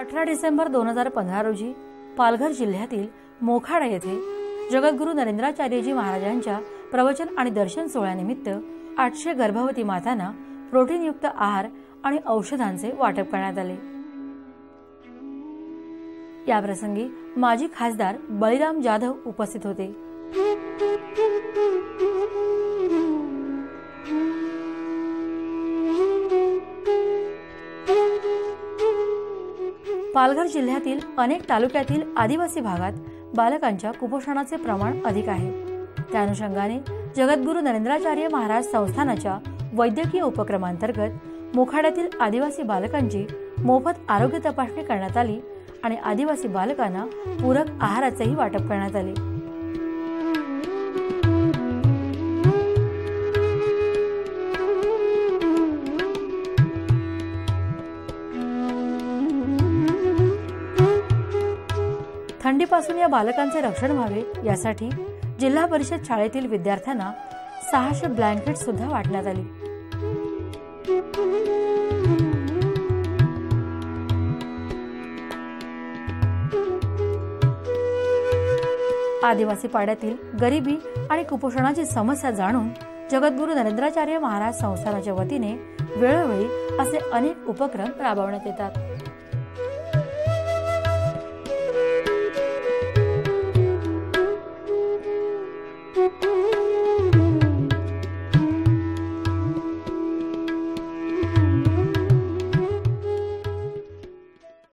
18 डिसेंबर 2015 रोजी पालघर जिल्ह्यातील मोखाडा येथे जगद्गुरू नरेंद्राचार्यजी महाराजांच्या प्रवचन आणि दर्शन सोहळ्यानिमित्त 800 गर्भवती मातांना प्रोटीनयुक्त आहार आणि औषधांचे वाटप करण्यात आले। या प्रसंगी माजी खासदार बळीराम जाधव उपस्थित होते। पालघर जिल्ह्यातील अनेक तालुक्यातील आदिवासी भागात बालकांच्या कुपोषणाचे प्रमाण अधिक आहे। त्या अनुषंगाने जगद्गुरू नरेंद्राचार्य महाराज संस्थानाच्या वैद्यकीय उपक्रमांतर्गत मोखाड्यातील आदिवासी बालकांची मोफत आरोग्य तपासणी करण्यात आली आणि आदिवासी बालकांना पूरक आहाराचेही वाटप करण्यात आले। थंडीपासून या बालकांचे रक्षण व्हावे यासाठी जिल्हा परिषद शाळेतील विद्यार्थ्यांना 600 ब्लँकेट सुद्धा वाटण्यात आली। आदिवासी पाड्यातील गरिबी आणि कुपोषणाची समस्या जाणून जगद्गुरू नरेंद्राचार्य महाराज संस्थानाच्या वतीने वेळोवेळी असे अनेक उपक्रम राबवण्यात येतात।